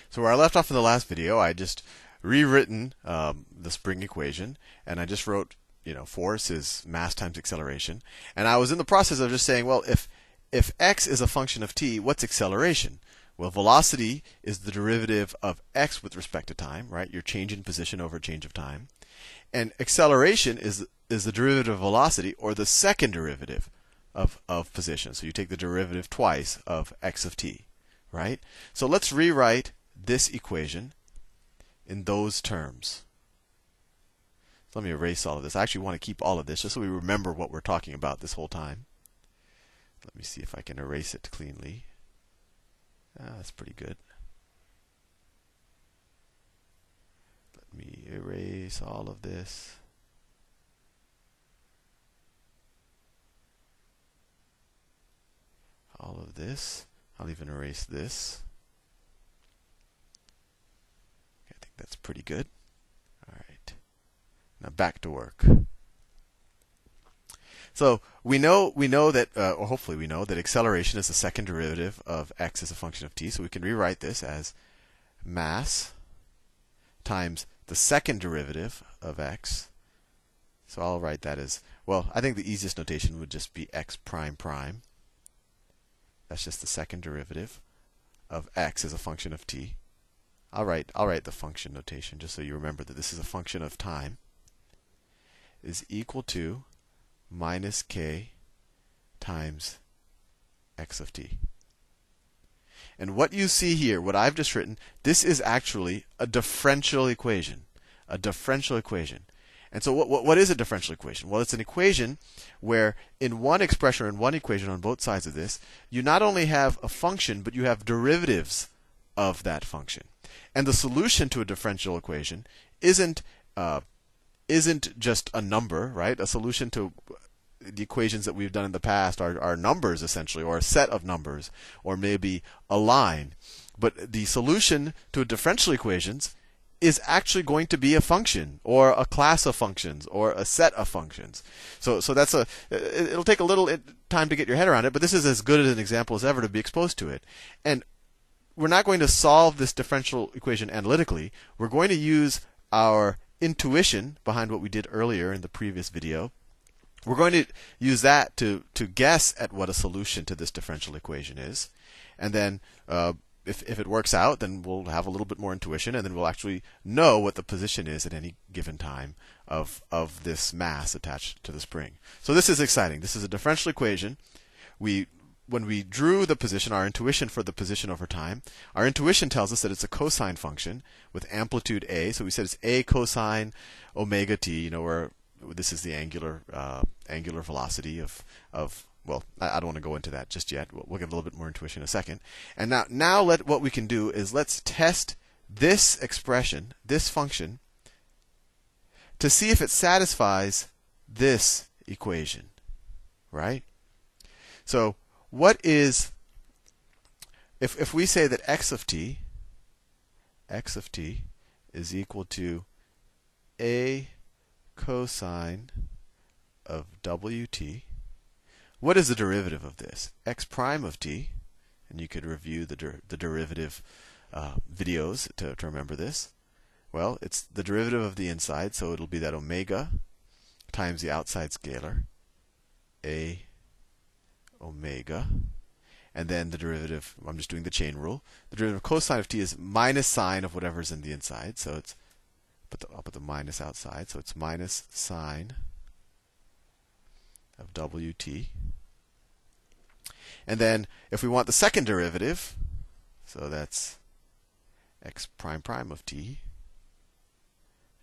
So where I left off in the last video, I just rewritten the spring equation, and I just wrote, force is mass times acceleration. And I was in the process of just saying, well, if x is a function of t, what's acceleration? Well, velocity is the derivative of x with respect to time, right? Your change in position over change of time. And acceleration is the derivative of velocity, or the second derivative of position. So you take the derivative twice of x of t, right? So let's rewrite this equation in those terms. So let me erase all of this. I actually want to keep all of this just so we remember what we're talking about this whole time. Let me see if I can erase it cleanly. That's pretty good. Let me erase all of this. All of this. I'll even erase this. I think that's pretty good. All right. Now back to work. So we know that, or hopefully we know that acceleration is the second derivative of x as a function of t. So we can rewrite this as mass times the second derivative of x. So I'll write that as, well, I think the easiest notation would just be x prime prime. That's just the second derivative of x as a function of t. I'll write the function notation just so you remember that this is a function of time, is equal to minus k times x of t. And what you see here, what I've just written, this is actually a differential equation. A differential equation. And so what is a differential equation? Well, it's an equation where in one expression or in one equation on both sides of this, you not only have a function, but you have derivatives of that function. And the solution to a differential equation isn't just a number, right? A solution to the equations that we've done in the past are numbers, essentially, or a set of numbers, or maybe a line. But the solution to differential equations is actually going to be a function, or a class of functions, or a set of functions. So that's it'll take a little time to get your head around it, but this is as good an example as ever to be exposed to it. And we're not going to solve this differential equation analytically. We're going to use our intuition behind what we did earlier in the previous video. We're going to use that to guess at what a solution to this differential equation is. And then if it works out, then we'll have a little bit more intuition, and then we'll actually know what the position is at any given time of this mass attached to the spring. So this is exciting. This is a differential equation. When we drew the position, our intuition for the position over time, our intuition tells us that it's a cosine function with amplitude a. So we said it's a cosine omega t, where this is the angular velocity of well, I don't want to go into that just yet. We'll get a little bit more intuition in a second. And now what we can do is let's test this expression, this function, to see if it satisfies this equation, right? So what is, if we say that x of t is equal to a cosine of wt, what is the derivative of this? X prime of t, and you could review the derivative videos to remember this. Well, it's the derivative of the inside, so it'll be that omega times the outside scalar, a omega, and then the derivative, I'm just doing the chain rule, the derivative of cosine of t is minus sine of whatever's in the inside, so it's, I'll put the minus outside, so it's minus sine of wt. And then if we want the second derivative, so that's x prime prime of t,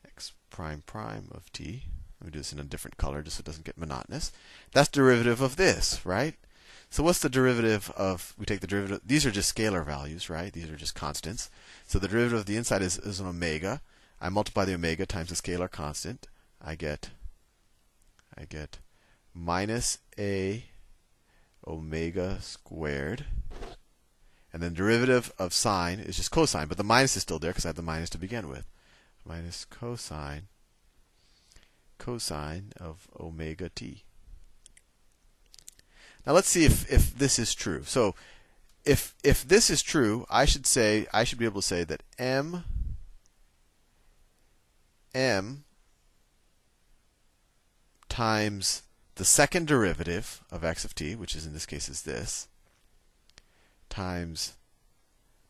x prime prime of t. Let me do this in a different color just so it doesn't get monotonous. That's derivative of this, right? So what's the derivative of, we take the derivative, these are just scalar values, right? These are just constants. So the derivative of the inside is an omega. I multiply the omega times the scalar constant. I get minus a omega squared. And then derivative of sine is just cosine, but the minus is still there because I have the minus to begin with. Minus cosine of omega t. Now let's see if this is true. So if this is true, I should be able to say that m times the second derivative of x of t, which is in this case is this, times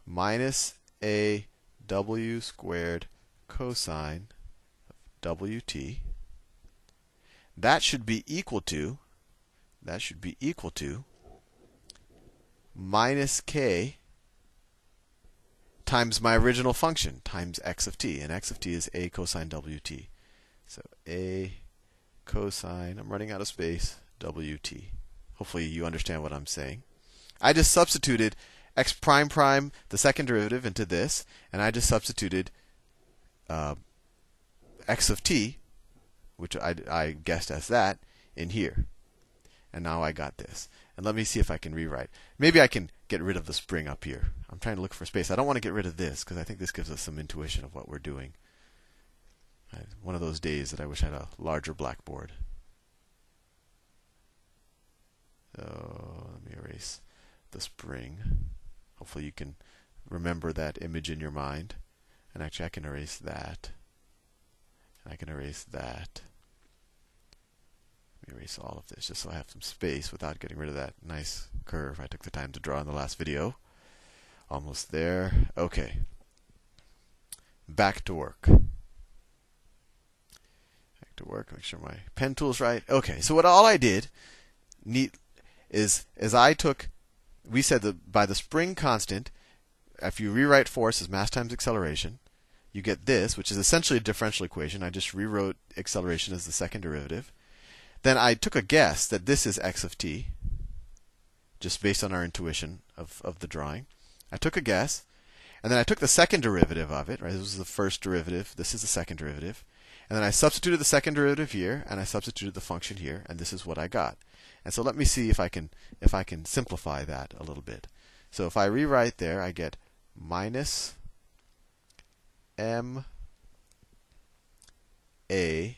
minus a w squared cosine of wt, that should be equal to minus k times my original function times x of t, and x of t is a cosine wt. So a cosine, I'm running out of space, wt. Hopefully you understand what I'm saying. I just substituted x prime prime, the second derivative, into this, and I just substituted x of t, which I guessed as that, in here. And now I got this. And let me see if I can rewrite. Maybe I can get rid of the spring up here. I'm trying to look for space. I don't want to get rid of this because I think this gives us some intuition of what we're doing. One of those days that I wish I had a larger blackboard. So let me erase the spring. Hopefully you can remember that image in your mind. And actually I can erase that. And I can erase that. Let me erase all of this just so I have some space without getting rid of that nice curve I took the time to draw in the last video. Almost there. Okay. Back to work. To work, make sure my pen tool's right. Okay, so all I did is I took, we said that by the spring constant, if you rewrite force as mass times acceleration, you get this, which is essentially a differential equation. I just rewrote acceleration as the second derivative. Then I took a guess that this is x of t, just based on our intuition of the drawing. I took a guess, and then I took the second derivative of it. Right, this was the first derivative. This is the second derivative. And then I substituted the second derivative here, and I substituted the function here, and this is what I got. And so let me see if I can simplify that a little bit. So if I rewrite there, I get minus m a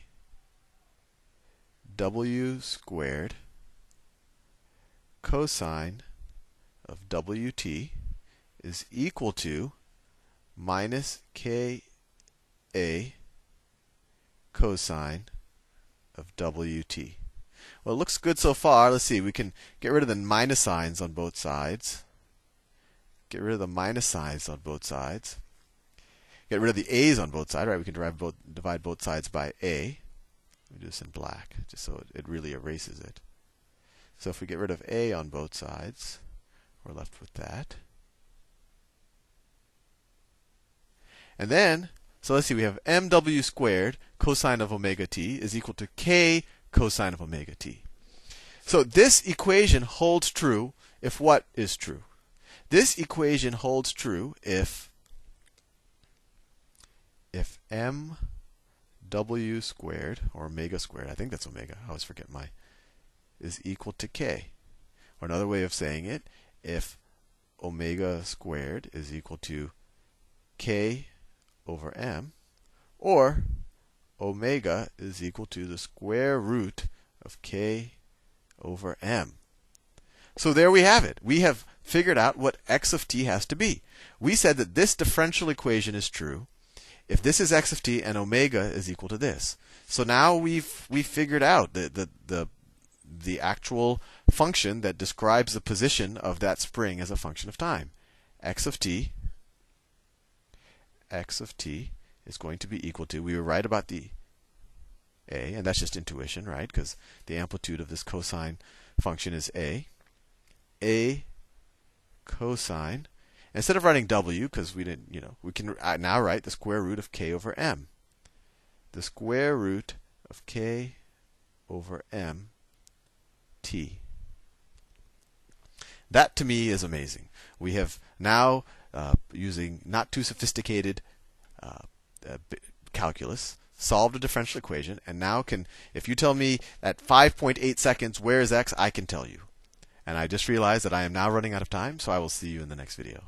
w squared cosine of wt is equal to minus k a cosine of wt. Well, it looks good so far. Let's see. We can get rid of the minus signs on both sides. Get rid of the minus signs on both sides. Get rid of the a's on both sides. Right? We can divide both sides by a. Let me do this in black, just so it really erases it. So if we get rid of a on both sides, we're left with that. And then, so let's see, we have mw squared cosine of omega t is equal to k cosine of omega t. So this equation holds true if what is true? This equation holds true if mw squared, or omega squared, I think that's omega, I always forget is equal to k. Or another way of saying it, if omega squared is equal to k over m, or omega is equal to the square root of k over m. So there we have it. We have figured out what x of t has to be. We said that this differential equation is true if this is x of t and omega is equal to this. So now we've figured out the actual function that describes the position of that spring as a function of time. X of t is going to be equal to, we were right about the a, and that's just intuition, right? Because the amplitude of this cosine function is a cosine. Instead of writing w, because we didn't, we can now write the square root of k over m. The square root of k over m t. That to me is amazing. We have now, using not too sophisticated calculus, solved a differential equation, and now if you tell me at 5.8 seconds where is x, I can tell you. And I just realized that I am now running out of time, so I will see you in the next video.